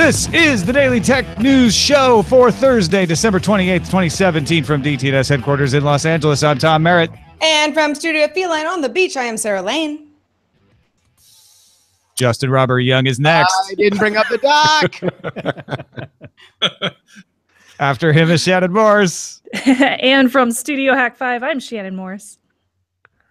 This is the Daily Tech News Show for Thursday, December 28th, 2017 from DTNS headquarters in Los Angeles. I'm Tom Merritt. And from Studio Feline on the beach, I am Sarah Lane. Justin Robert Young is next. I didn't bring up the doc. After him is Shannon Morse. And from Studio Hack 5, I'm Shannon Morse.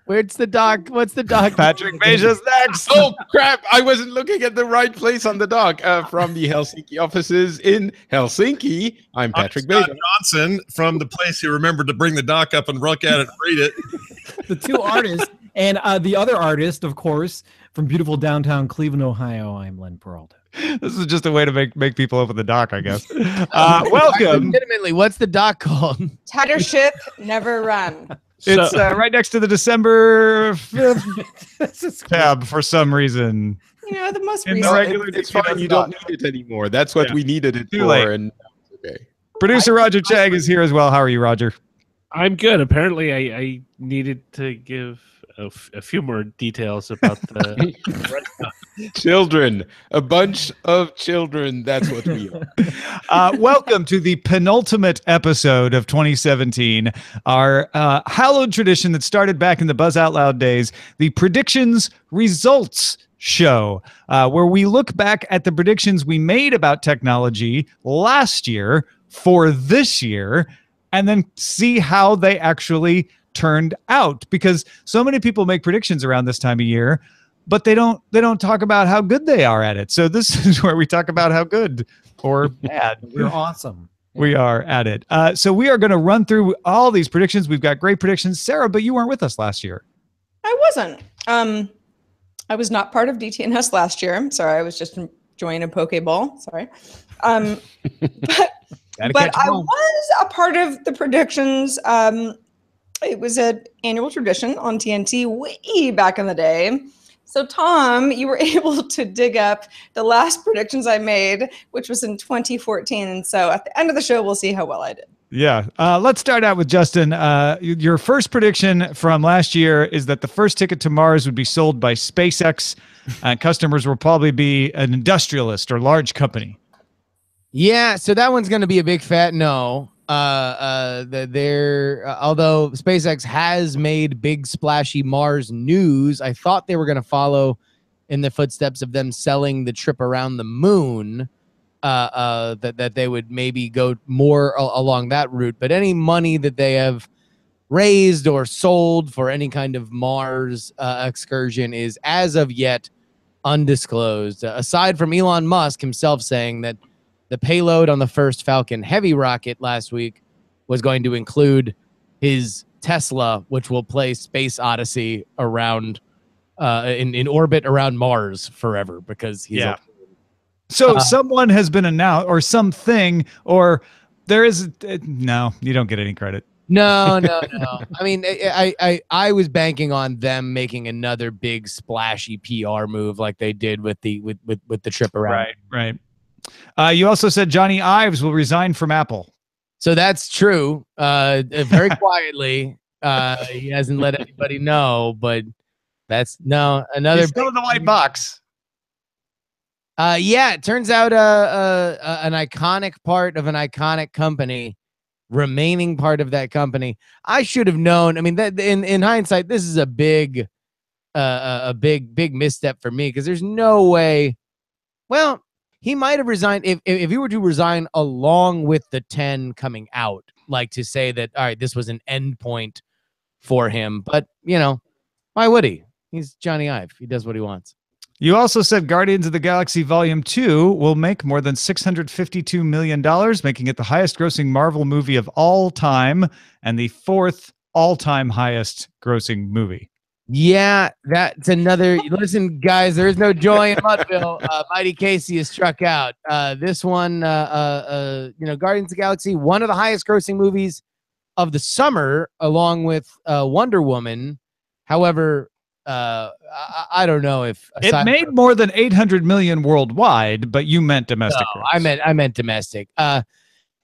Where's the doc? What's the doc? Patrick Beja's next. Oh, crap. I wasn't looking at the right place on the doc. From the Helsinki offices in Helsinki, I'm Patrick Beja. Johnson from the place who remembered to bring the doc up and look at it and read it. The two artists and the other artist, of course, from beautiful downtown Cleveland, Ohio, I'm Len Peralta. This is just a way to make people open the doc, I guess. Welcome. Legitimately, what's the doc called? Tighter ship, never run. It's right next to the December 5th tab for some reason. You know, the most In the recent. regular It's fine. You don't need it anymore. That's what we needed it Too for. late. And okay. Producer Roger Chang is here as well. How are you, Roger? I'm good. Apparently, I needed to give a few more details about the Children. A bunch of children. That's what we are. Welcome to the penultimate episode of 2017, our hallowed tradition that started back in the Buzz Out Loud days, the Predictions Results Show, where we look back at the predictions we made about technology last year for this year and then see how they actually turned out, because so many people make predictions around this time of year, but they don't talk about how good they are at it. So this is where we talk about how good or bad We're awesome. we are at it. So we are going to run through all these predictions. We've got great predictions. Sarah, but you weren't with us last year. I wasn't. I was not part of DTNS last year. I'm sorry. I was just enjoying a Pokeball. Sorry. But I was a part of the predictions. It was an annual tradition on TNT way back in the day. So, Tom, you were able to dig up the last predictions I made, which was in 2014. And so at the end of the show, we'll see how well I did. Yeah. Let's start out with Justin. Your first prediction from last year is that the first ticket to Mars would be sold by SpaceX. Customers will probably be an industrialist or large company. Yeah, so that one's going to be a big fat no. Although SpaceX has made big splashy Mars news, I thought they were going to follow in the footsteps of them selling the trip around the moon. That they would maybe go more along that route. But any money that they have raised or sold for any kind of Mars excursion is as of yet undisclosed. Aside from Elon Musk himself saying that the payload on the first Falcon Heavy rocket last week was going to include his Tesla, which will play Space Odyssey around in orbit around Mars forever because he's So someone has been announced, or something, or there is no. You don't get any credit. No. I mean, I was banking on them making another big splashy PR move like they did with the trip around. Right. You also said Johnny Ives will resign from Apple. So that's true. Very quietly, he hasn't let anybody know, but that's another. He's still in the white box. Yeah, it turns out an iconic part of an iconic company, remaining part of that company. I should have known. I mean, that in hindsight, this is a big misstep for me because there's no way. Well, he might have resigned if he were to resign along with the 10 coming out, like to say that, all right, this was an end point for him. But, why would he? He's Johnny Ive. He does what he wants. You also said Guardians of the Galaxy Volume 2 will make more than $652 million, making it the highest grossing Marvel movie of all time and the fourth all-time highest grossing movie. Yeah, that's another. Listen, guys, there is no joy in Mudville. Mighty Casey is struck out. This one, Guardians of the Galaxy, one of the highest grossing movies of the summer, along with Wonder Woman. However, I don't know if it made more than 800 million worldwide, but you meant domestic. No, I meant domestic. At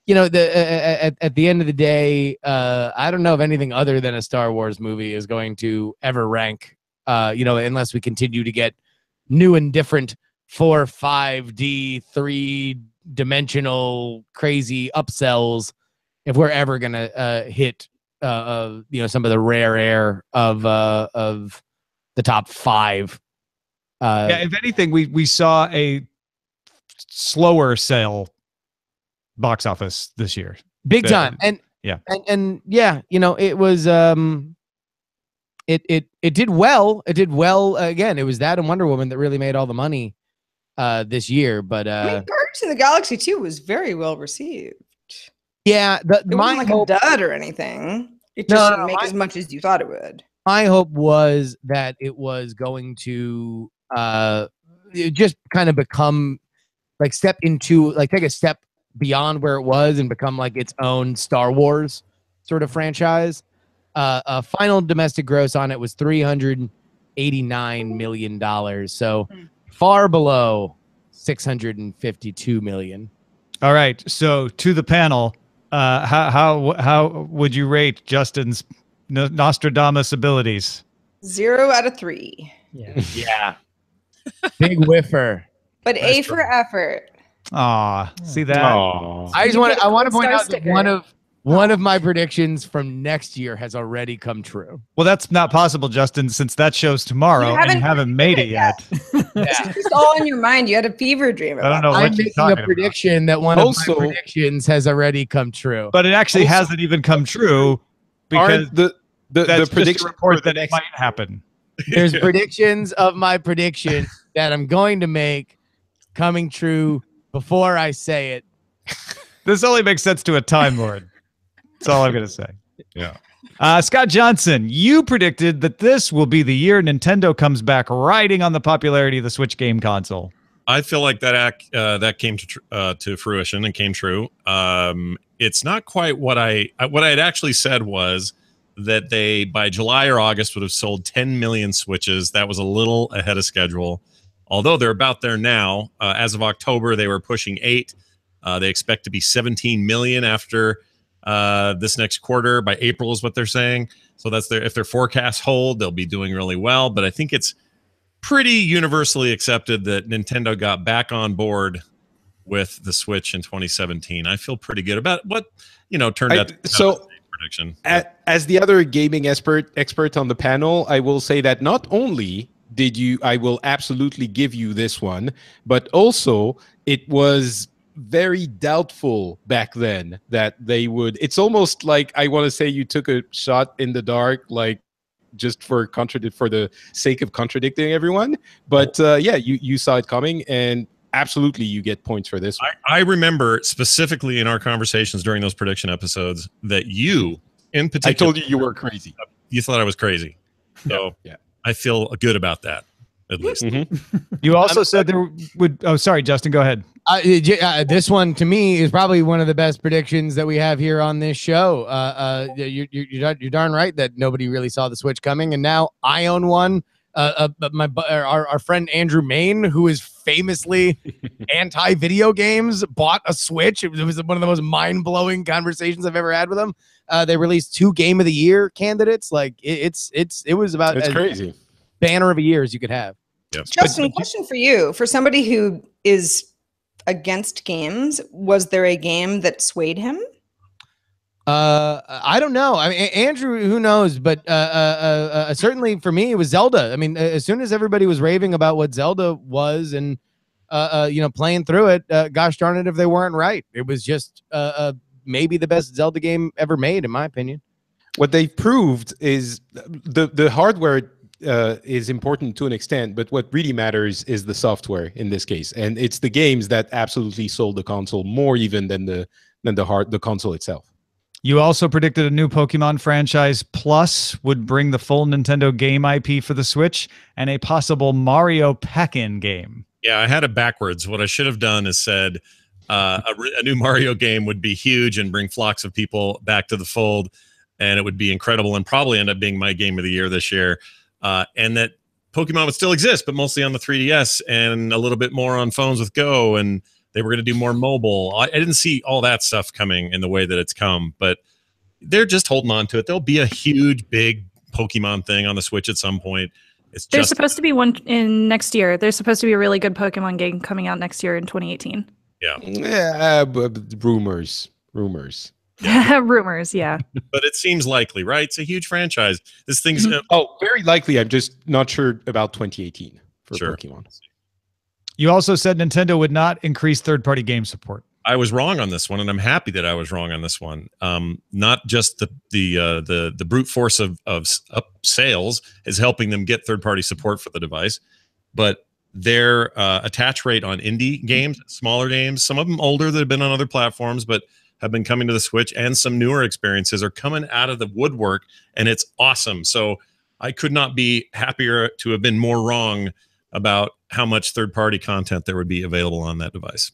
the end of the day, I don't know if anything other than a Star Wars movie is going to ever rank, unless we continue to get new and different 4, 5D, 3-dimensional crazy upsells if we're ever gonna hit some of the rare air of the top 5. If anything, we saw a slower sale box office this year. Big time. And it was it did well. It did well again. It was that and Wonder Woman that really made all the money this year. But Guardians of the Galaxy 2 was very well received. Yeah, it wasn't like a dud or anything. It just didn't make as much as you thought it would. My hope was that it was going to just kind of become like take a step beyond where it was and become like its own Star Wars sort of franchise. Final domestic gross on it was $389 million, so far below $652 million. All right, so to the panel, how would you rate Justin's Nostradamus abilities? 0 out of 3. Yeah. Big whiffer. But A for effort. Aw, see that? I want to point out that one of my predictions from next year has already come true. Well, that's not possible, Justin, since that show's tomorrow and you haven't made it yet. It's just all in your mind. You had a fever dream about I don't know what I'm you're making talking a prediction that one of my predictions has already come true. But it actually hasn't even come true because the prediction report that it might happen. There's predictions of my prediction that I'm going to make coming true before I say it. This only makes sense to a Time Lord. That's all I'm going to say. Yeah. Scott Johnson, you predicted that this will be the year Nintendo comes back riding on the popularity of the Switch game console. I feel like that came to fruition and came true. It's not quite what I had actually said was that they by July or August would have sold 10 million Switches. That was a little ahead of schedule, although they're about there now. As of October, they were pushing 8. They expect to be 17 million after this next quarter. By April is what they're saying. So that's if their forecasts hold, they'll be doing really well. But I think it's pretty universally accepted that Nintendo got back on board with the Switch in 2017. I feel pretty good about what turned out to be a prediction. As the other gaming expert on the panel, I will say that not only I will absolutely give you this one, but also it was very doubtful back then that they would. It's almost like I want to say you took a shot in the dark, like just for the sake of contradicting everyone. But you saw it coming, and absolutely you get points for this one. I remember specifically in our conversations during those prediction episodes that you, in particular, I told you were crazy. You thought I was crazy. So yeah. I feel good about that, at least. You also said there would. Oh, sorry, Justin, go ahead. This one to me is probably one of the best predictions that we have here on this show. You're darn right that nobody really saw the Switch coming, and now I own one. Our friend Andrew Main, who is famously anti-video games, bought a Switch. It was one of the most mind-blowing conversations I've ever had with him. They released 2 Game of the Year candidates. Like it was about as crazy banner of a year as you could have. Yep. Justin, question for you: for somebody who is against games, was there a game that swayed him? I don't know. I mean, Andrew, who knows? But certainly for me, it was Zelda. I mean, as soon as everybody was raving about what Zelda was and playing through it, gosh darn it, if they weren't right. It was just maybe the best Zelda game ever made, in my opinion. What they proved is the hardware is important to an extent, but what really matters is the software in this case, and it's the games that absolutely sold the console more even than the console itself. You also predicted a new Pokemon franchise Plus would bring the full Nintendo game IP for the Switch and a possible Mario pack-in game. Yeah, I had it backwards. What I should have done is said a new Mario game would be huge and bring flocks of people back to the fold, and it would be incredible and probably end up being my game of the year this year. And that Pokemon would still exist, but mostly on the 3DS and a little bit more on phones with Go, and they were going to do more mobile. I didn't see all that stuff coming in the way that it's come, but they're just holding on to it. There'll be a huge, big Pokemon thing on the Switch at some point. It's There's just supposed to be one in next year. There's supposed to be a really good Pokemon game coming out next year in 2018. Yeah, but rumors. Rumors, yeah. but it seems likely, right? It's a huge franchise. This thing's Oh, very likely. I'm just not sure about 2018 for Sure. Pokemon. You also said Nintendo would not increase third-party game support. I was wrong on this one, and I'm happy that I was wrong on this one. Not just the brute force of sales is helping them get third-party support for the device, but their attach rate on indie games, smaller games, some of them older that have been on other platforms, but have been coming to the Switch, and some newer experiences are coming out of the woodwork, and it's awesome. So I could not be happier to have been more wrong about how much third-party content there would be available on that device.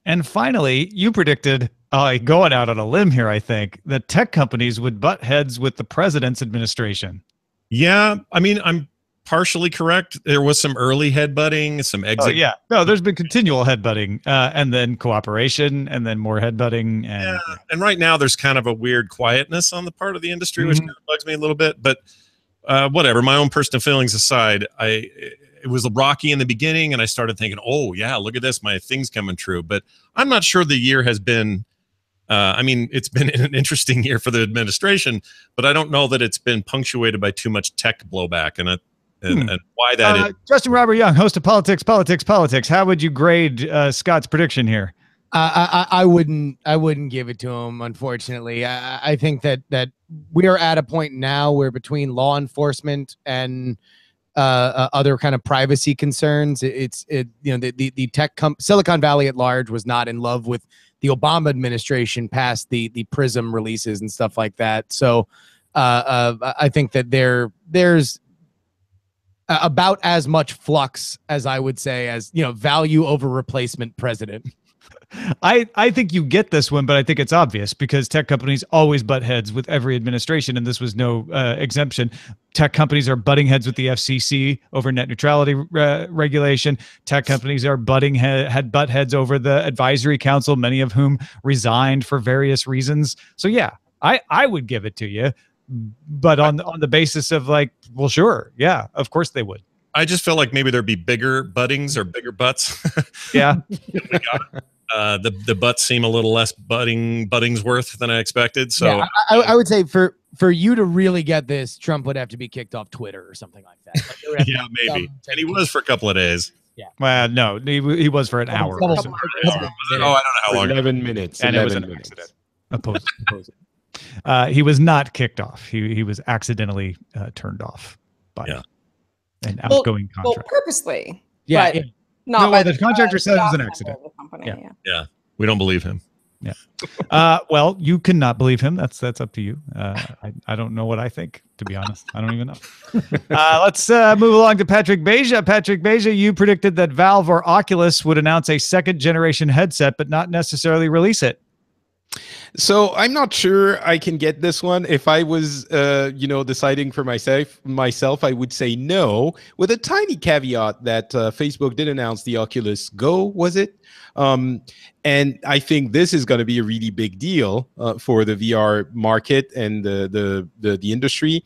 And finally, you predicted, going out on a limb here, I think, that tech companies would butt heads with the president's administration. Yeah, I mean, I'm partially correct. There was some early headbutting, some exit. Oh, yeah. No, there's been continual headbutting, and then cooperation, and then more headbutting. And, and right now there's kind of a weird quietness on the part of the industry, which kind of bugs me a little bit. But whatever, my own personal feelings aside, it was rocky in the beginning, and I started thinking, oh, yeah, look at this. My thing's coming true. But I'm not sure the year has been, I mean, it's been an interesting year for the administration, but I don't know that it's been punctuated by too much tech blowback. And why that is. Justin Robert Young, host of Politics. How would you grade Scott's prediction here? I wouldn't give it to him, unfortunately. I think that we are at a point now where between law enforcement and other kind of privacy concerns, the tech Silicon Valley at large was not in love with the Obama administration past the PRISM releases and stuff like that. So I think that there's about as much flux as I would say as value over replacement president. I think you get this one, but I think it's obvious because tech companies always butt heads with every administration, and this was no exemption. Tech companies are butting heads with the FCC over net neutrality regulation. Tech companies are butt heads over the advisory council, many of whom resigned for various reasons. So yeah, I would give it to you, but on the basis of like, well, sure, yeah, of course they would. I just felt like maybe there'd be bigger buttings or bigger butts. Yeah. The butts seem a little less Buttingsworth than I expected. So yeah, I would say for you to really get this, Trump would have to be kicked off Twitter or something like that. Like, yeah, maybe. And he was for a couple of days. Yeah. Well, no, he was for an hour. I don't know how long. 11 minutes. And 11 it was an accident. Opposed. He was not kicked off. He was accidentally turned off by an outgoing contract. Well, purposely. Yeah. But not by the contractor said it was an accident. Yeah. We don't believe him. Yeah. Well, you cannot believe him. That's up to you. I don't know what I think, to be honest. I don't even know. Let's move along to Patrick Beja. Patrick Beja, you predicted that Valve or Oculus would announce a second generation headset, but not necessarily release it. So I'm not sure I can get this one. If I was, deciding for myself, I would say no, with a tiny caveat that Facebook did announce the Oculus Go, was it? And I think this is going to be a really big deal for the VR market and the industry.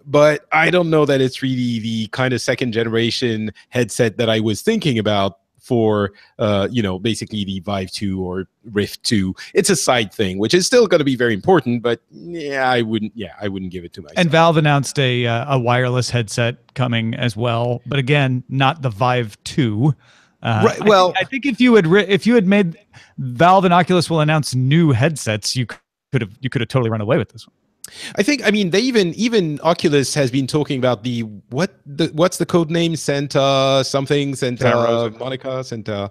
But I don't know that it's really the kind of second generation headset that I was thinking about for basically the Vive 2 or Rift 2. It's a side thing, which is still going to be very important, but I wouldn't give it to myself. And Valve announced a wireless headset coming as well, but again, not the Vive 2. Right. Well, I think if you had made Valve and Oculus will announce new headsets, you could have totally run away with this one. I think, I mean, they even Oculus has been talking about what's the code name? Santa Monica, Santa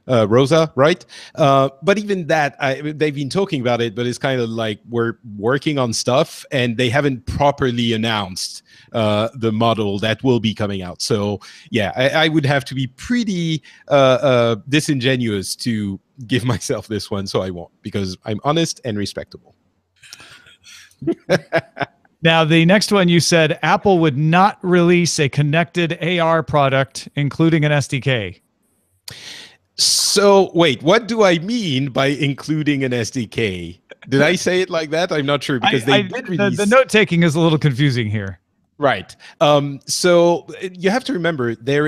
Rosa, right? But even that, they've been talking about it, but it's kind of like we're working on stuff and they haven't properly announced the model that will be coming out. So yeah, I would have to be pretty disingenuous to give myself this one, so I won't, because I'm honest and respectable. Now, the next one, you said Apple would not release a connected AR product, including an SDK. So, wait, what do I mean by including an SDK? Did I say it like that? I'm not sure, because they did release... The note-taking is a little confusing here. Right. So you have to remember there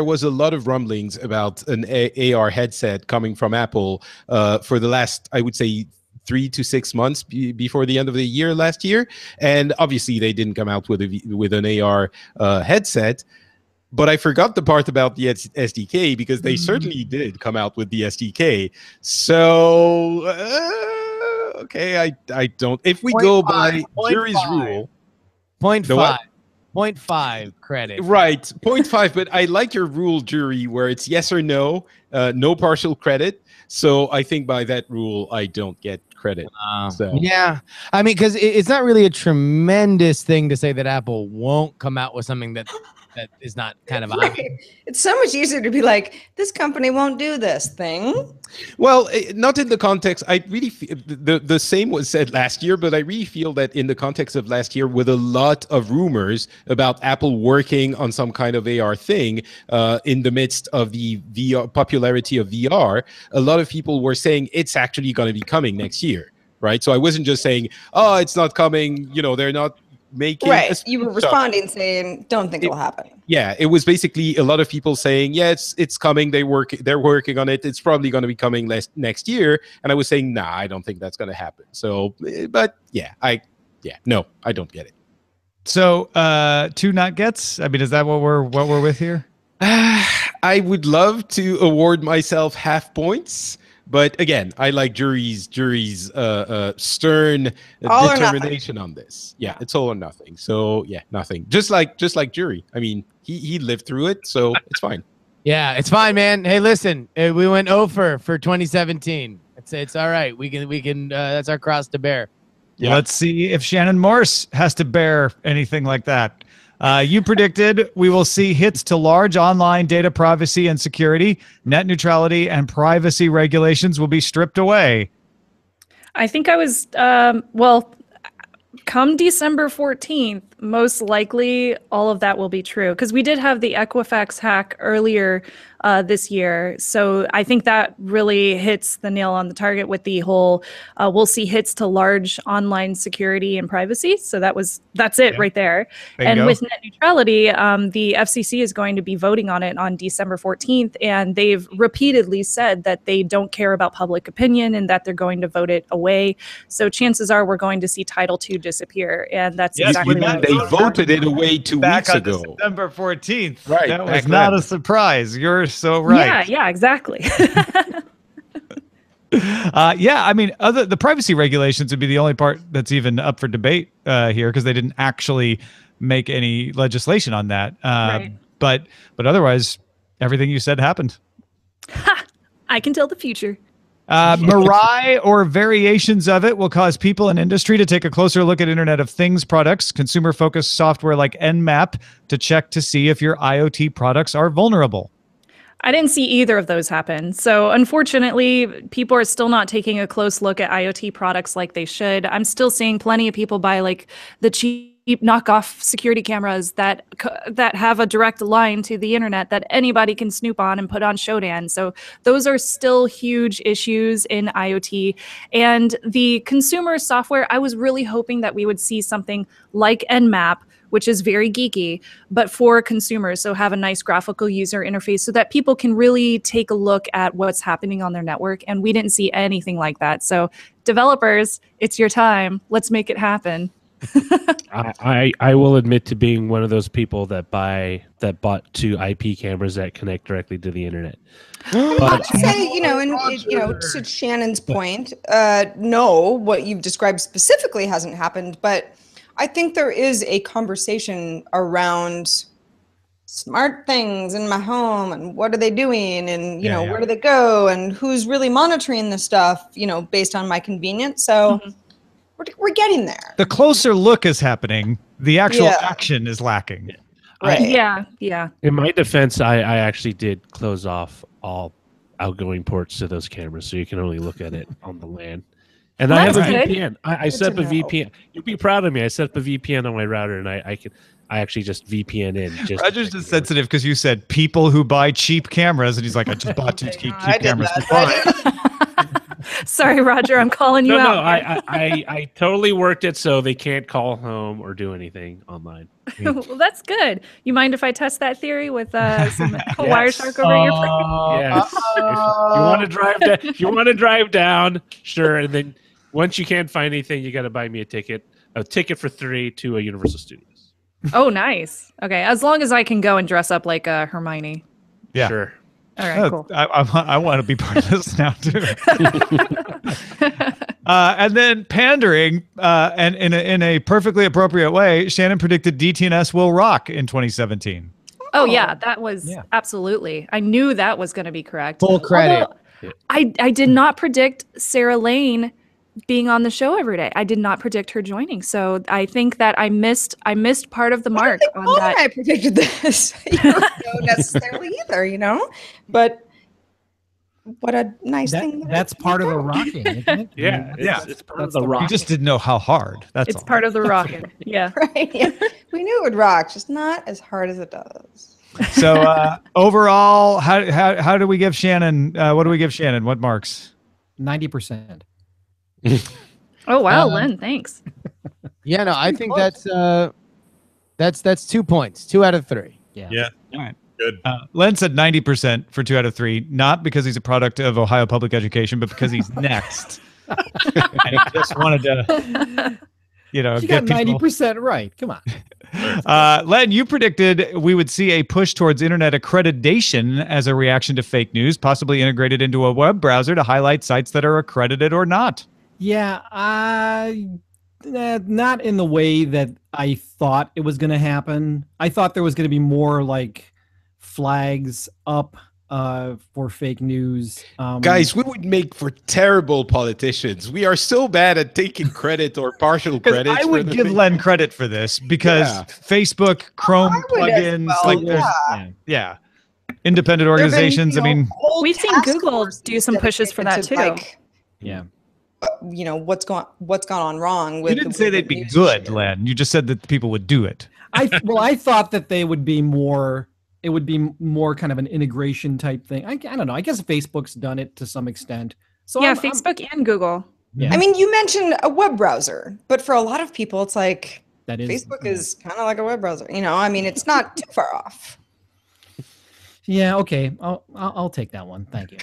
was a lot of rumblings about an AR headset coming from Apple for the last, I would say, 3 to 6 months before the end of the year last year, and obviously they didn't come out with an AR headset. But I forgot the part about the SDK, because they certainly did come out with the SDK. So okay, I don't. If we go by jury's rule. 0.5. 0.5 credit. Right, 0.5. But I like your rule, jury, where it's yes or no, no partial credit. So I think by that rule, I don't get credit. Yeah, I mean, because it's not really a tremendous thing to say that Apple won't come out with something that is not kind of right. It's so much easier to be like, this company won't do this thing. Well, not in the context. I really feel the same was said last year, but I really feel that in the context of last year, with a lot of rumors about Apple working on some kind of AR thing in the midst of the popularity of VR, a lot of people were saying it's actually going to be coming next year, right? So I wasn't just saying, oh, it's not coming. They're not making. Right. You were responding saying, don't think it'll happen. Yeah, it was basically a lot of people saying, yeah, it's coming. They're working on it. It's probably going to be coming next year. And I was saying, nah, I don't think that's going to happen. So, but no, I don't get it. So 2 not gets. I mean, is that what we're with here? I would love to award myself half points. But again, I like jury's stern determination on this. Yeah, it's all or nothing. So yeah, nothing. Just like jury. I mean, he lived through it, so it's fine. Yeah, it's fine, man. Hey, listen, we went over for 2017. It's all right. We can. That's our cross to bear. Yeah. Let's see if Shannon Morse has to bear anything like that. You predicted we will see hits to large online data privacy and security, net neutrality, and privacy regulations will be stripped away. I think I was, come December 14th, most likely all of that will be true. Because we did have the Equifax hack earlier this year. So I think that really hits the nail on the target with the whole, we'll see hits to large online security and privacy. So that's it right there. Bingo. And with net neutrality, the FCC is going to be voting on it on December 14th. And they've repeatedly said that they don't care about public opinion and that they're going to vote it away. So chances are we're going to see Title II disappear. And that's exactly what they voted it away 2 weeks ago. December 14th. Right. That was not a surprise. You're so right. Yeah, exactly. I mean, the privacy regulations would be the only part that's even up for debate here, because they didn't actually make any legislation on that. Right. But otherwise, everything you said happened. I can tell the future. Mirai or variations of it will cause people in industry to take a closer look at Internet of Things products, consumer-focused software like Nmap to check to see if your IoT products are vulnerable. I didn't see either of those happen. So unfortunately, people are still not taking a close look at IoT products like they should. I'm still seeing plenty of people buy like the cheap knockoff security cameras that have a direct line to the internet that anybody can snoop on and put on Shodan. So those are still huge issues in IoT. And the consumer software, I was really hoping that we would see something like Nmap, which is very geeky, but for consumers. So have a nice graphical user interface so that people can really take a look at what's happening on their network. And we didn't see anything like that. So developers, it's your time. Let's make it happen. I will admit to being one of those people that bought 2 IP cameras that connect directly to the internet. I'd say, to Shannon's point, no, what you've described specifically hasn't happened, but I think there is a conversation around smart things in my home and what are they doing and, where do they go and who's really monitoring this stuff, based on my convenience. So we're getting there. The closer look is happening. The actual action is lacking. Right. Yeah. In my defense, I actually did close off all outgoing ports to those cameras, so you can only look at it on the LAN. And I have a VPN. I set up a VPN. You'll be proud of me. I set up a VPN on my router, and I actually just VPN in. Roger's just sensitive because you said people who buy cheap cameras, and he's like, I just bought 2 cheap cameras. Sorry, Roger, I'm calling you out. No, I totally worked it so they can't call home or do anything online. Well, that's good. You mind if I test that theory with some Yes. Wireshark over your Yes. If you want to drive down, if you want to drive down, sure. And then once you can't find anything, you got to buy me a ticket for 3 to a Universal Studios. Oh, nice. Okay, as long as I can go and dress up like Hermione. Yeah. Sure. All right, cool. I want to be part of this now too. And then pandering, and in a perfectly appropriate way, Shannon predicted DTNS will rock in 2017. Oh yeah, that was absolutely. I knew that was going to be correct. Full credit. Although, I did not predict Sarah Lane being on the show every day. I did not predict her joining. So I think that I missed part of the mark on that. I predicted this. You don't know necessarily either, you know? But what a nice thing. That's part of the rocking, isn't it? Yeah, it's part of the You rock. just didn't know how hard. It's part of the rocking. Yeah. Right. Yeah. We knew it would rock, just not as hard as it does. So overall, how do we give Shannon? What do we give Shannon? What marks? 90%. Oh wow, Len, thanks. Yeah, no, I think that's 2 points. 2 out of 3. Yeah. All right. Good. Len said 90% for 2 out of 3, not because he's a product of Ohio public education, but because he's next. And he just wanted to, You get got people. 90% right. Come on. Len, you predicted we would see a push towards internet accreditation as a reaction to fake news, possibly integrated into a web browser to highlight sites that are accredited or not. Yeah, not in the way that I thought it was going to happen. I thought there was going to be more like flags up for fake news. Guys, we would make for terrible politicians. We are so bad at taking credit or partial credit. I would give Len credit for this because Facebook, Chrome plugins, there's independent organizations. We've seen Google do some pushes for that too. What's gone on wrong with. You didn't say they'd be good, Len. You just said that people would do it. I thought that they would be more. It would be more kind of an integration type thing. I don't know. I guess Facebook's done it to some extent. So Facebook and Google. Yeah. I mean, you mentioned a web browser, but for a lot of people, it's like that is, Facebook is kind of like a web browser. I mean, it's not too far off. Yeah. Okay. I'll take that one. Thank you.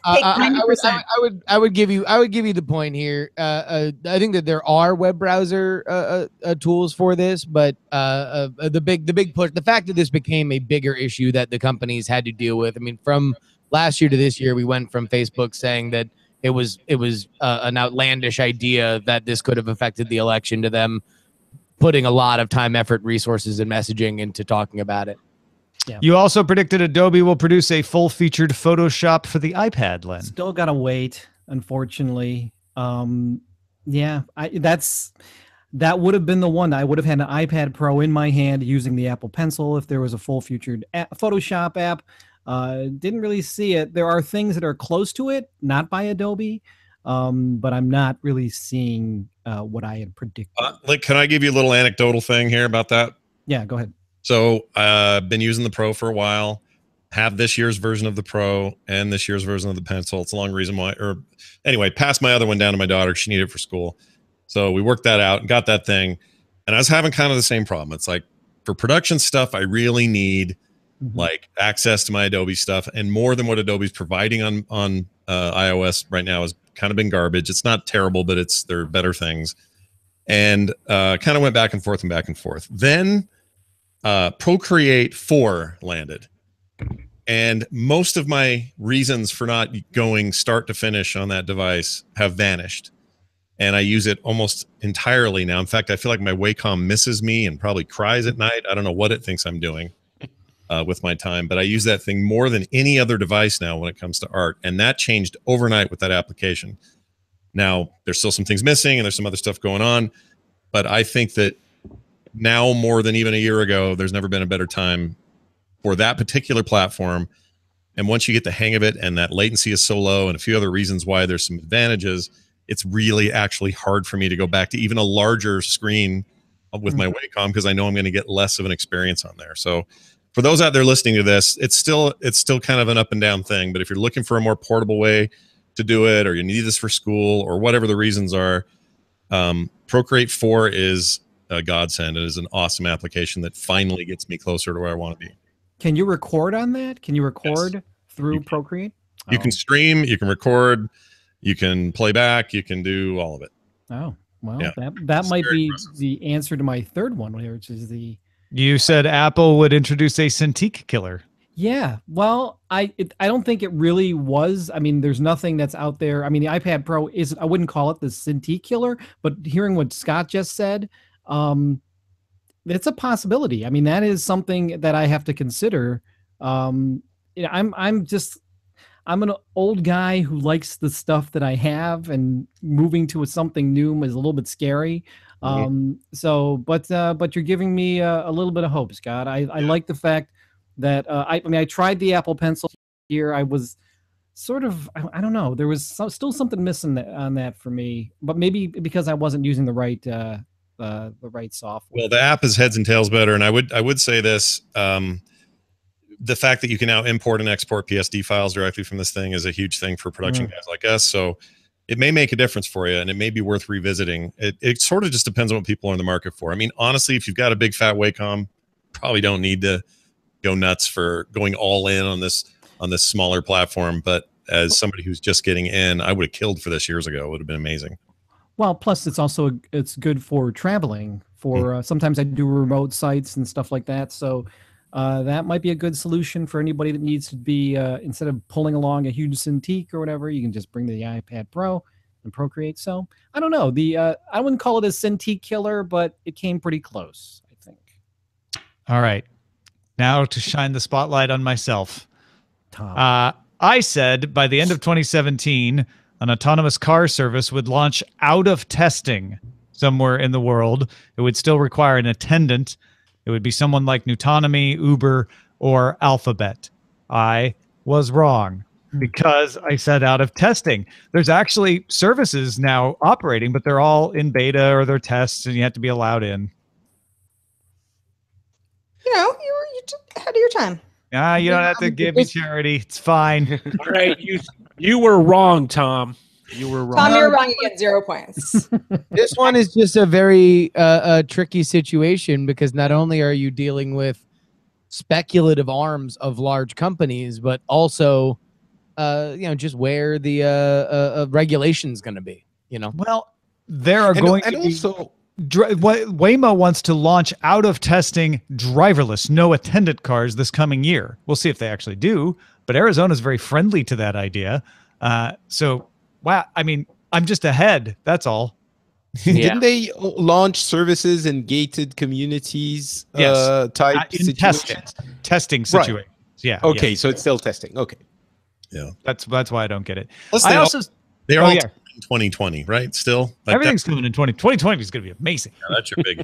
I would give you the point here. I think that there are web browser tools for this, but the big push, the fact that this became a bigger issue that the companies had to deal with. I mean, from last year to this year, we went from Facebook saying that it was an outlandish idea that this could have affected the election to them putting a lot of time, effort, resources, and messaging into talking about it. Yeah. You also predicted Adobe will produce a full-featured Photoshop for the iPad, Len. Still gotta wait, unfortunately. That would have been the one. I would have had an iPad Pro in my hand using the Apple Pencil if there was a full-featured Photoshop app. Didn't really see it. There are things that are close to it, not by Adobe, but I'm not really seeing what I had predicted. Can I give you a little anecdotal thing here about that? Yeah, go ahead. So I've been using the Pro for a while, have this year's version of the Pro and this year's version of the Pencil. It's a long reason why, passed my other one down to my daughter. She needed it for school. So we worked that out and got that thing. And I was having kind of the same problem. It's like for production stuff, I really need like access to my Adobe stuff, and more than what Adobe's providing on iOS right now has kind of been garbage. It's not terrible, but there are better things. And kind of went back and forth and back and forth. Then Procreate 4 landed, and most of my reasons for not going start to finish on that device have vanished, and I use it almost entirely now. In fact, I feel like my Wacom misses me and probably cries at night. I don't know what it thinks I'm doing with my time, but I use that thing more than any other device now when it comes to art, and that changed overnight with that application. Now there's still some things missing and there's some other stuff going on, but I think that now more than even a year ago, there's never been a better time for that particular platform. And once you get the hang of it, and that latency is so low and a few other reasons why there's some advantages, it's really actually hard for me to go back to even a larger screen with my Wacom, because I know I'm going to get less of an experience on there. So for those out there listening to this, it's still kind of an up and down thing. But if you're looking for a more portable way to do it, or you need this for school, or whatever the reasons are, Procreate 4 is a godsend. It is an awesome application that finally gets me closer to where I want to be. Can you record on that? Can you record through Procreate? You can stream, you can record, you can play back, you can do all of it. Oh, well, that might be impressive. The answer to my third one, which is the... You said Apple would introduce a Cintiq killer. Yeah, well, I don't think it really was. I mean, there's nothing that's out there. I mean, the iPad Pro isn't, I wouldn't call it the Cintiq killer, but hearing what Scott just said, it's a possibility. I mean, that is something that I have to consider. I'm an old guy who likes the stuff that I have, and moving to something new is a little bit scary. But you're giving me a little bit of hope, Scott. I like the fact that I tried the Apple Pencil here. I was sort of, I don't know, there was still something missing on that for me, but maybe because I wasn't using the right software. Well, the app is heads and tails better, and I would say this. The fact that you can now import and export PSD files directly from this thing is a huge thing for production guys like us. So it may make a difference for you, and it may be worth revisiting. It sort of just depends on what people are in the market for. I mean, honestly, if you've got a big fat Wacom, probably don't need to go nuts for going all in on this smaller platform. But as somebody who's just getting in, I would have killed for this years ago. It would have been amazing. Well, plus it's good for traveling. For sometimes I do remote sites and stuff like that. So that might be a good solution for anybody that needs to be, instead of pulling along a huge Cintiq or whatever, you can just bring the iPad Pro and Procreate. So I don't know. I wouldn't call it a Cintiq killer, but it came pretty close, I think. All right. Now to shine the spotlight on myself. Tom. I said by the end of 2017, an autonomous car service would launch out of testing somewhere in the world. It would still require an attendant. It would be someone like Nutonomy, Uber, or Alphabet. I was wrong because I said out of testing. There's actually services now operating, but they're all in beta or they're tests, and you have to be allowed in. You know, you're ahead of your time. You don't have to give me charity. It's fine. All right, you were wrong, Tom. You were wrong. Tom, you're wrong. You get 0 points. This one is just a very tricky situation, because not only are you dealing with speculative arms of large companies, but also, just where the regulation's going to be. Well, there are going to be. Also, Waymo wants to launch out of testing driverless, no attendant cars this coming year. We'll see if they actually do. But Arizona's very friendly to that idea. Wow, I mean, I'm just ahead. That's all. Didn't they launch services in gated communities type in situations? Testing situations. Right. Yeah. Okay, so it's still testing. Okay. Yeah. That's why I don't get it. They're all in 2020, right? Still? Everything's coming in 2020. 2020 is going to be amazing. Yeah, that's your big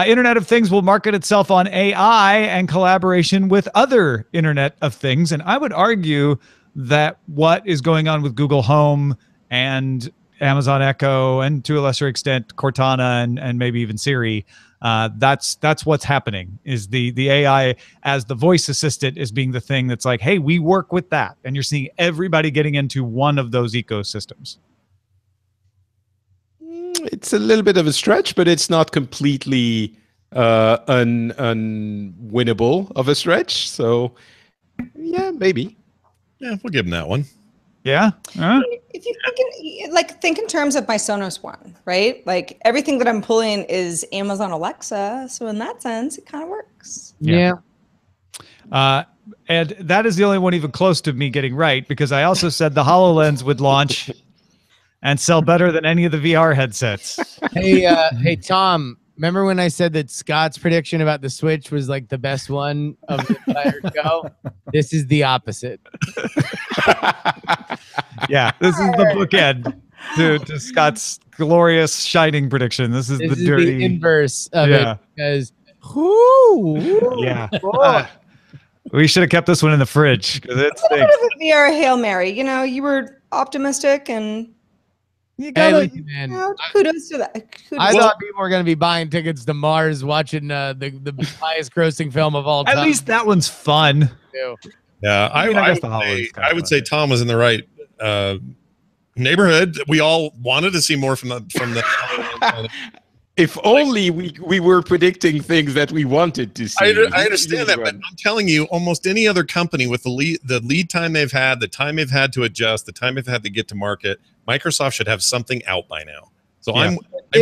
Internet of Things will market itself on AI and collaboration with other Internet of Things. And I would argue that what is going on with Google Home and Amazon Echo, and to a lesser extent Cortana and maybe even Siri, that's what's happening. Is the AI as the voice assistant is being the thing that's like, hey, we work with that, and you're seeing everybody getting into one of those ecosystems. It's a little bit of a stretch, but it's not completely unwinnable of a stretch. So yeah, maybe. Yeah, we'll give him that one. Yeah. If you think in terms of my Sonos One, right? Like everything that I'm pulling is Amazon Alexa, so in that sense, it kind of works. Yeah. And that is the only one even close to me getting right, because I also said the HoloLens would launch and sell better than any of the VR headsets. Hey, Tom. Remember when I said that Scott's prediction about the Switch was like the best one of the entire show? This is the opposite. Yeah, this is the bookend to Scott's glorious shining prediction. This is the dirty the inverse of it, because we should have kept this one in the fridge because it's a bit of a VR Hail Mary. You were optimistic and You gotta, Man, kudos to that. I thought people were going to be buying tickets to Mars, watching the highest grossing film of all time. at least that one's fun. Yeah, I mean, I guess the Hollow is kind I of would fun. say Tom was in the right neighborhood. We all wanted to see more from the. If only we were predicting things that we wanted to see. I understand that, but I'm telling you, almost any other company with the lead time they've had, the time they've had to adjust, the time they've had to get to market, Microsoft should have something out by now. So Yeah. I'm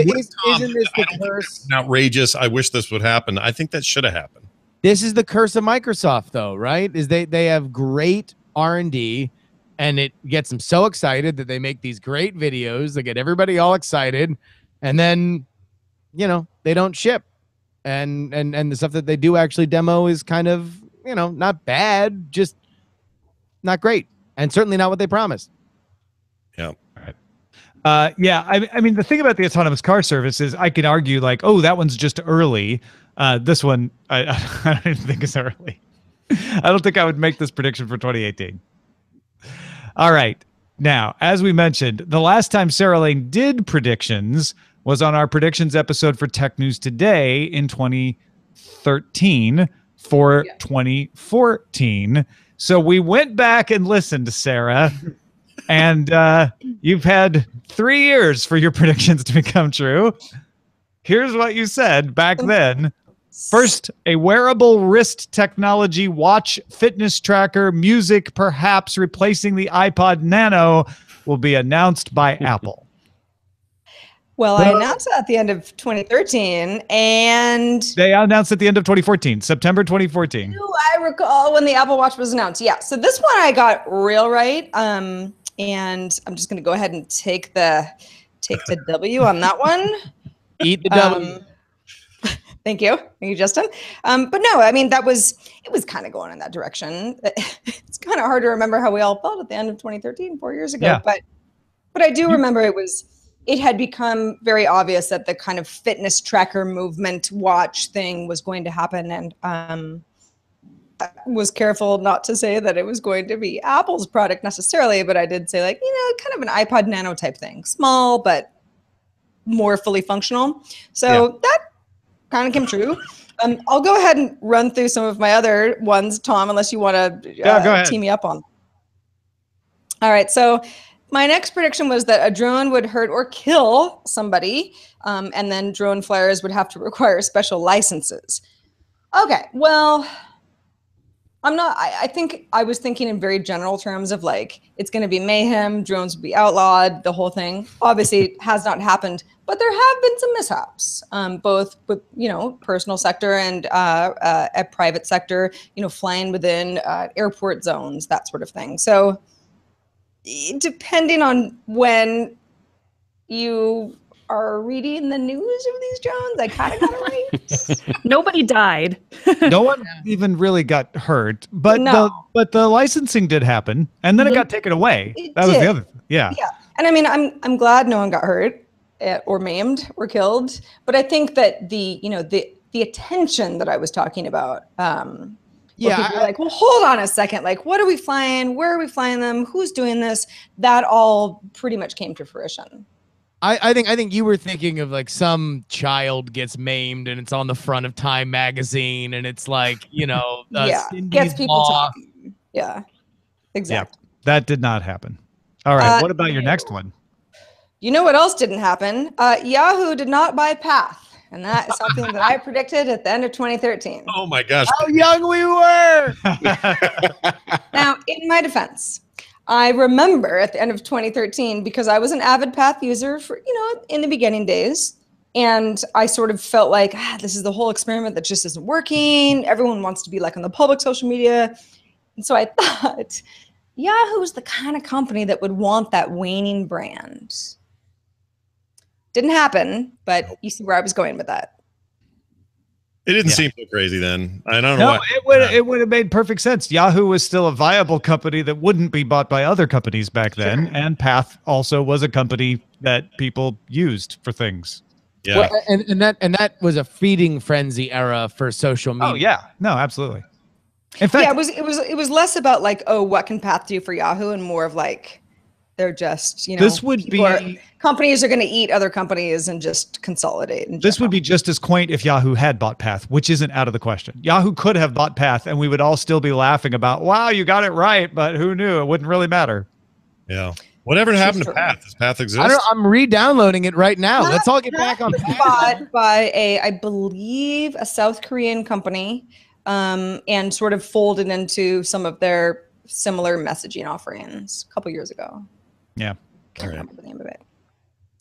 with Tom. Isn't this I the don't think curse? that's outrageous. I wish this would happen. I think that should have happened. This is the curse of Microsoft, though, right? Is they have great R&D, and it gets them so excited that they make these great videos. They get everybody all excited, and then, they don't ship. And the stuff that they do actually demo is kind of, not bad, just not great, and certainly not what they promised. Yeah. Yeah, I mean, the thing about the autonomous car service is I can argue like, oh, that one's just early. This one, I don't even think is early. I don't think I would make this prediction for 2018. All right. Now, as we mentioned, the last time Sarah Lane did predictions was on our predictions episode for Tech News Today in 2013 for 2014. So we went back and listened to Sarah, and you've had 3 years for your predictions to become true. Here's what you said back then. First, a wearable wrist technology watch, fitness tracker, music, perhaps replacing the iPod Nano, will be announced by Apple. Well, I announced that at the end of 2013, and they announced at the end of 2014, September 2014. Do I recall when the Apple Watch was announced? Yeah. So this one I got real right. And I'm just going to go ahead and take the W on that one. Eat the W. Thank you, Justin. But no, I mean, it was kind of going in that direction. It's kind of hard to remember how we all felt at the end of 2013, 4 years ago. Yeah. But I do remember it had become very obvious that the kind of fitness tracker movement watch thing was going to happen. And I was careful not to say that it was going to be Apple's product necessarily, but I did say kind of an iPod Nano type thing, small, but more fully functional. So that kind of came true. I'll go ahead and run through some of my other ones, Tom, unless you want to team me up on. All right. So my next prediction was that a drone would hurt or kill somebody, and then drone flyers would have to require special licenses. Okay. Well, I think I was thinking in very general terms of it's going to be mayhem, drones will be outlawed, the whole thing. Obviously it has not happened, but there have been some mishaps, both with, personal sector and a private sector, flying within airport zones, that sort of thing. So depending on when you are reading the news of these drones, I kind of got it right. Nobody died. No one even really got hurt, but No. the licensing did happen, and then it got taken away. That was the other thing. Yeah. Yeah. And I mean, I'm glad no one got hurt or maimed or killed, but I think that the attention that I was talking about, people were like, well, hold on a second. What are we flying? Where are we flying them? Who's doing this? That all pretty much came to fruition. I think you were thinking of some child gets maimed and it's on the front of Time magazine and it's gets people talking. Yeah, exactly. Yeah, that did not happen. All right, what about your next one? You know what else didn't happen? Yahoo did not buy Path, and that is something that I predicted at the end of 2013. Oh my gosh! How young we were! Now, in my defense, I remember at the end of 2013, because I was an avid Path user for, in the beginning days. And I sort of felt like, this is the whole experiment that just isn't working. Everyone wants to be on the public social media. And so I thought Yahoo's the kind of company that would want that waning brand. Didn't happen, but you see where I was going with that. It didn't seem so crazy then. I don't know. It would have made perfect sense. Yahoo was still a viable company that wouldn't be bought by other companies back then, and Path also was a company that people used for things. Yeah, well, and that was a feeding frenzy era for social media. Oh yeah, no, absolutely. In fact, it was less about what can Path do for Yahoo, and more of They're just, this would be companies are going to eat other companies and just consolidate. This would be just as quaint if Yahoo had bought Path, which isn't out of the question. Yahoo could have bought Path, and we would all still be laughing about, wow, you got it right, but who knew? It wouldn't really matter. Yeah. Whatever happened to Path? Does Path exist? I'm re-downloading it right now. Let's all get back on Path. Bought by I believe, a South Korean company, and sort of folded into some of their similar messaging offerings a couple years ago. Yeah. Can't remember the name of it.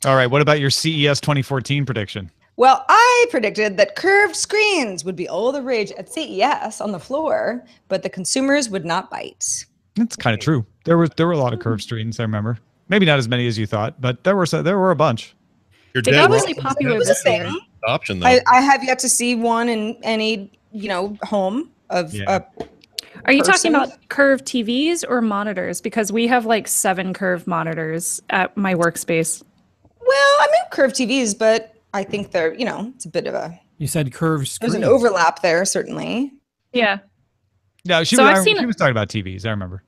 All right. What about your CES 2014 prediction? Well, I predicted that curved screens would be all the rage at CES on the floor, but the consumers would not bite. That's kind of true. There were a lot of curved screens, I remember. Maybe not as many as you thought, but there were a bunch. They got really popular this year. Option, though. I have yet to see one in any, home of Are you talking about curved TVs or monitors? Because we have like 7 curved monitors at my workspace. Well, I mean curved TVs, but I think they're, it's a bit of a... You said curved screen. There's an overlap there, certainly. Yeah. No, she was talking about TVs, I remember.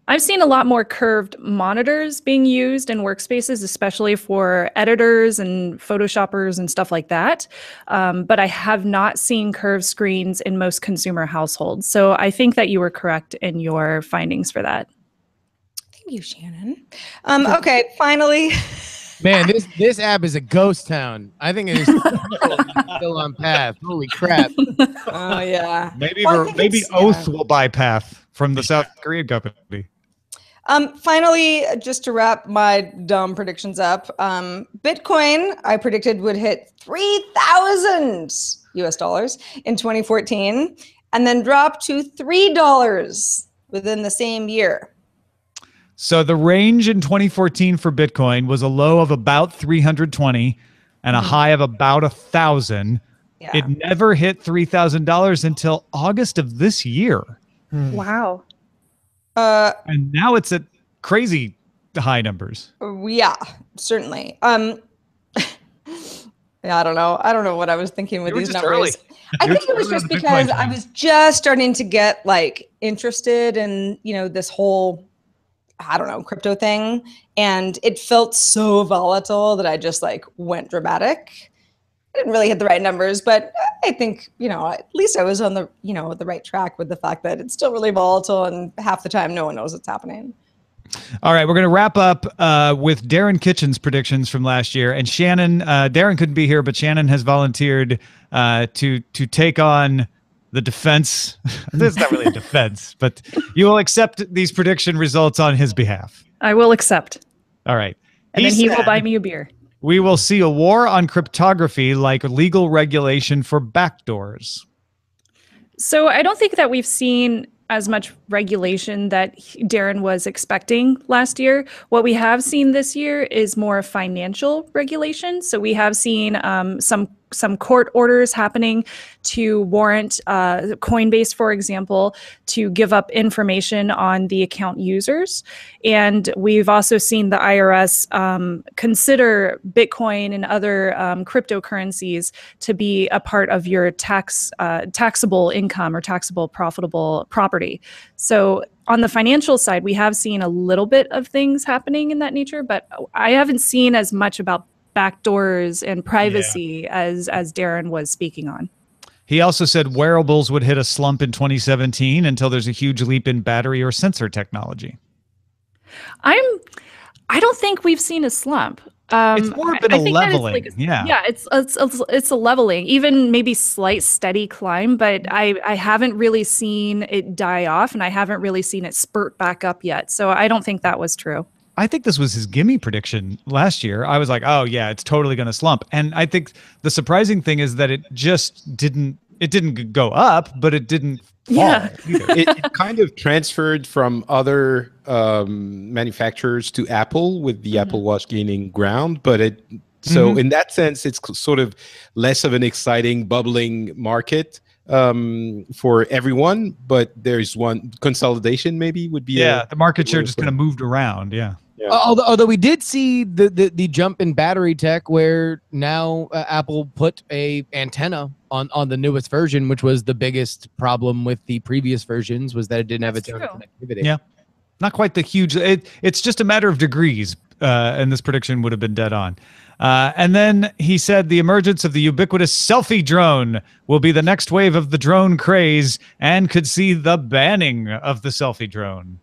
I've seen a lot more curved monitors being used in workspaces, especially for editors and Photoshoppers and stuff like that. But I have not seen curved screens in most consumer households. So I think that you were correct in your findings for that. Thank you, Shannon. Okay, finally. Man, this app is a ghost town. I think it is still on Path. Holy crap. Oh, yeah. Maybe Oath will buy Path from the South Korean company. Finally, just to wrap my dumb predictions up, Bitcoin I predicted would hit $3,000 in 2014 and then drop to $3 within the same year. So the range in 2014 for Bitcoin was a low of about 320 and a high of about 1,000. Yeah. It never hit $3,000 until August of this year. Wow. And now it's at crazy high numbers. Yeah, certainly. Yeah, I don't know. I don't know what I was thinking with these numbers. Early. I think it was just because I was just starting to get interested in, this whole, crypto thing. And it felt so volatile that I just went dramatic. I didn't really hit the right numbers, but I think, at least I was on the, the right track with the fact that it's still really volatile and half the time no one knows what's happening. All right, we're going to wrap up with Darin Kitchen's predictions from last year. And Shannon, Darin couldn't be here, but Shannon has volunteered to take on the defense. This is not really a defense, but you will accept these prediction results on his behalf. I will accept. All right. And then he will buy me a beer. We will see a war on cryptography like legal regulation for backdoors. So I don't think that we've seen as much regulation that Darin was expecting last year. What we have seen this year is more financial regulation. So we have seen some court orders happening to warrant Coinbase, for example, to give up information on the account users. And we've also seen the IRS consider Bitcoin and other cryptocurrencies to be a part of your taxable income or taxable profitable property. So on the financial side, we have seen a little bit of things happening in that nature, but I haven't seen as much about backdoors and privacy as Darin was speaking on. He also said wearables would hit a slump in 2017 until there's a huge leap in battery or sensor technology. I don't think we've seen a slump. It's more been a leveling. It's a leveling, even maybe slight steady climb, but I haven't really seen it die off, and I haven't really seen it spurt back up yet. So I don't think that was true. I think this was his gimme prediction last year. I was like, oh yeah, it's totally going to slump. And I think the surprising thing is that it just didn't go up, but it didn't fall either. It kind of transferred from other manufacturers to Apple, with the Apple Watch gaining ground. But in that sense, it's sort of less of an exciting, bubbling market for everyone. But there's one consolidation, maybe would be. Yeah, the market share just kind of moved around. Yeah. Although we did see the jump in battery tech, where now Apple put a antenna on the newest version, which was the biggest problem with the previous versions, was that it didn't have its own connectivity. Yeah. not quite the huge. It's just a matter of degrees, and this prediction would have been dead on. And then he said the emergence of the ubiquitous selfie drone will be the next wave of the drone craze, and could see the banning of the selfie drone.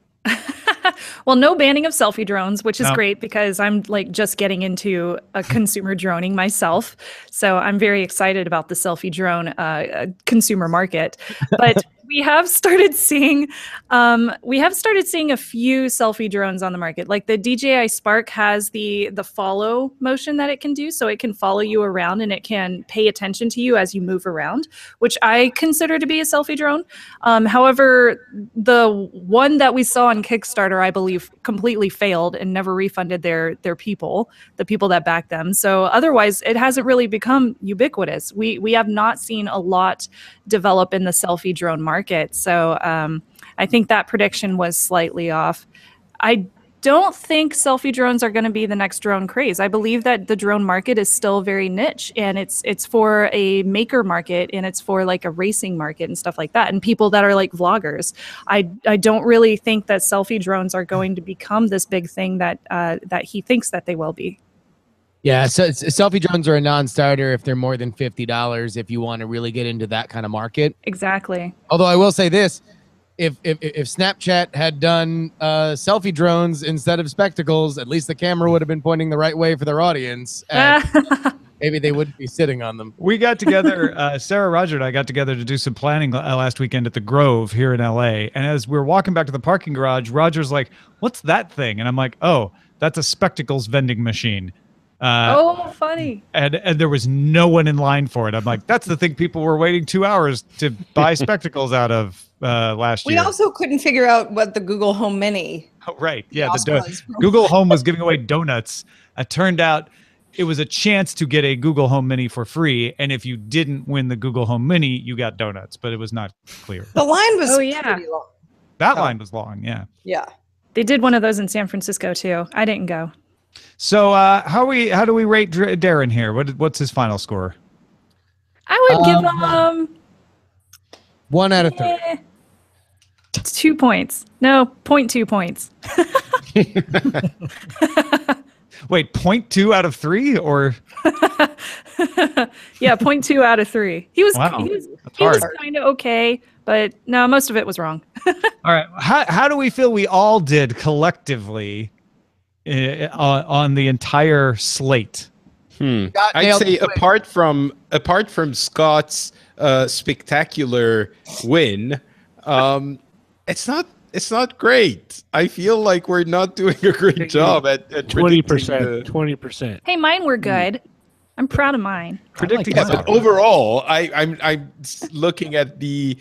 Well, no banning of selfie drones, which is great because I'm like just getting into a consumer droning myself. So I'm very excited about the selfie drone consumer market. But we have started seeing a few selfie drones on the market. Like the DJI Spark has the follow motion that it can do, so it can follow you around and it can pay attention to you as you move around, which I consider to be a selfie drone. However, the one that we saw on Kickstarter, I believe, completely failed and never refunded the people that backed them. So otherwise, it hasn't really become ubiquitous. We have not seen a lot develop in the selfie drone market. So I think that prediction was slightly off. I don't think selfie drones are going to be the next drone craze. I believe that the drone market is still very niche, and it's for a maker market, and it's for like a racing market and stuff like that, and people that are like vloggers. I don't really think that selfie drones are going to become this big thing that he thinks that they will be. Yeah, so selfie drones are a non-starter if they're more than $50 if you want to really get into that kind of market. Exactly. Although I will say this, if Snapchat had done selfie drones instead of spectacles, at least the camera would have been pointing the right way for their audience. Maybe they wouldn't be sitting on them. We got together, Sarah, Roger, and I got together to do some planning last weekend at the Grove here in LA. And as we were walking back to the parking garage, Roger's like, "What's that thing?" And I'm like, "Oh, that's a spectacles vending machine." Funny. And there was no one in line for it. I'm like, that's the thing people were waiting 2 hours to buy spectacles out of last year. We also couldn't figure out what the Google Home Mini. Oh, right. Yeah. Google Home was giving away donuts. It turned out it was a chance to get a Google Home Mini for free. And if you didn't win the Google Home Mini, you got donuts, but it was not clear. The line was pretty long. That line was long. Yeah. Yeah. They did one of those in San Francisco too. I didn't go. So how do we rate Darin here? What's his final score? I would give him 1 out of 3. 2 points. No, 0.2 points. Wait, 0.2 out of 3 or? Yeah, 0.2 out of 3. He was kind of okay, but no, most of it was wrong. All right. How do we feel we all did collectively on the entire slate? I'd say apart from Scott's spectacular win, it's not great. I feel like we're not doing a great job at 20%. 20%. Hey, mine were good. I'm proud of mine. Predicting but overall, I'm looking at the,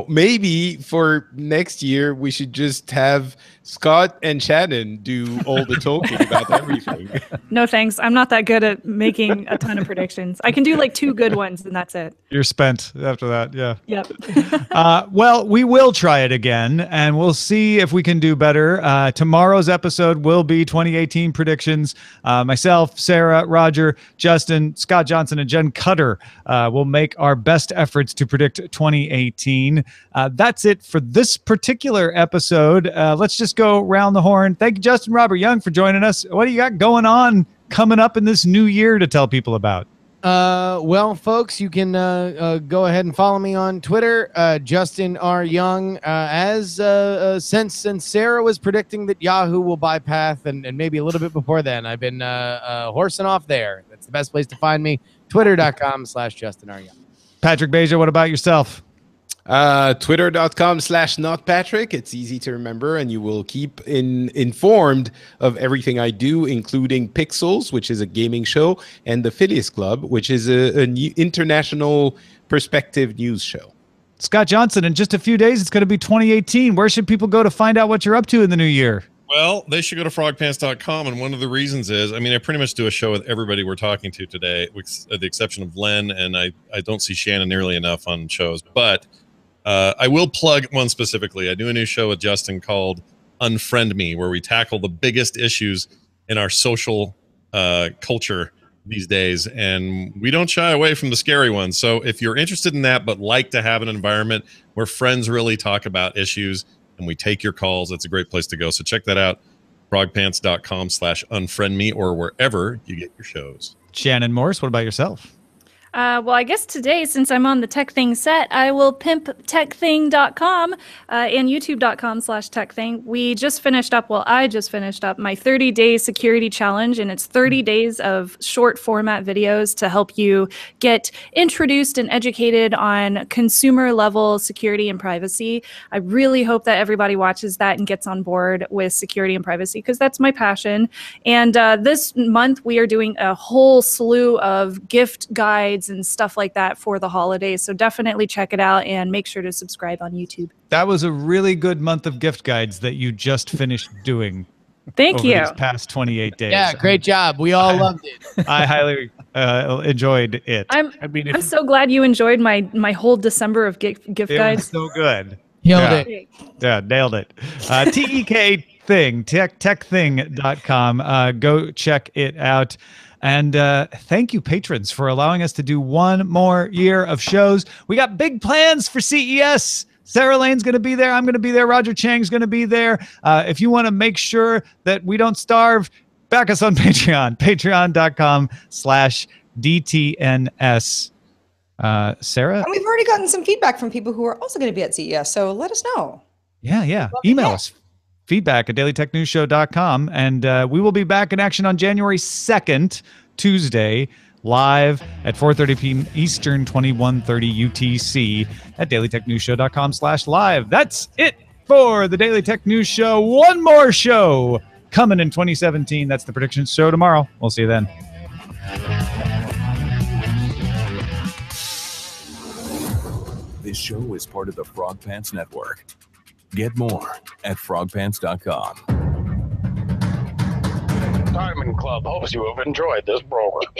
maybe for next year we should just have Scott and Shannon do all the talking about everything. No thanks. I'm not that good at making a ton of predictions. I can do like 2 good ones and that's it. You're spent after that. Yeah. Yep. Well, we will try it again and we'll see if we can do better. Tomorrow's episode will be 2018 predictions. Myself, Sarah, Roger, Justin, Scott Johnson, and Jen Cutter will make our best efforts to predict 2018. That's it for this particular episode. Let's just go around the horn. Thank you, Justin Robert Young, for joining us. What do you got going on coming up in this new year to tell people about? Well, folks, you can go ahead and follow me on Twitter, Justin R. Young. Since Sarah was predicting that Yahoo will buy Path, and maybe a little bit before then, I've been horsing off there. That's the best place to find me, twitter.com/Justin R. Young. Patrick Beja, what about yourself? Twitter.com/NotPatrick. It's easy to remember, and you will keep informed of everything I do, including Pixels, which is a gaming show, and the Phileas Club, which is a new international perspective news show. Scott Johnson, in just a few days, it's going to be 2018. Where should people go to find out what you're up to in the new year? Well, they should go to frogpants.com, and one of the reasons is, I pretty much do a show with everybody we're talking to today, with the exception of Len, and I don't see Shannon nearly enough on shows, but I will plug one specifically. I do a new show with Justin called Unfriend Me, where we tackle the biggest issues in our social culture these days, and we don't shy away from the scary ones. So if you're interested in that but like to have an environment where friends really talk about issues and we take your calls. That's a great place to go. So check that out, frogpants.com/unfriend-me, or wherever you get your shows. Shannon Morse, what about yourself? Well, I guess today, since I'm on the Tech Thing set, I will pimp techthing.com and youtube.com/techthing. We just finished up, well, I just finished up my 30-day security challenge, and it's 30 days of short format videos to help you get introduced and educated on consumer level security and privacy. I really hope that everybody watches that and gets on board with security and privacy, because that's my passion. And this month, we are doing a whole slew of gift guides and stuff like that for the holidays. So definitely check it out and make sure to subscribe on YouTube. That was a really good month of gift guides that you just finished doing. Thank you. These past 28 days. Yeah, great job. We all loved it. I highly enjoyed it. I'm so glad you enjoyed my whole December of gift guides. So good. Nailed it. Yeah, nailed it. TEK Thing, techthing.com. Go check it out. And thank you, patrons, for allowing us to do one more year of shows. We got big plans for CES. Sarah Lane's going to be there. I'm going to be there. Roger Chang's going to be there. If you want to make sure that we don't starve, back us on Patreon. Patreon.com/DTNS. Sarah? And we've already gotten some feedback from people who are also going to be at CES, so let us know. Yeah. Email us. feedback@dailytechnewsshow.com, and we will be back in action on January 2nd, Tuesday, live at 4:30 p.m. Eastern, 21:30 UTC at dailytechnewsshow.com/live. That's it for the Daily Tech News Show. One more show coming in 2017. That's the Predictions Show tomorrow. We'll see you then. This show is part of the Frog Pants Network. Get more at frogpants.com. Diamond Club hopes you have enjoyed this program.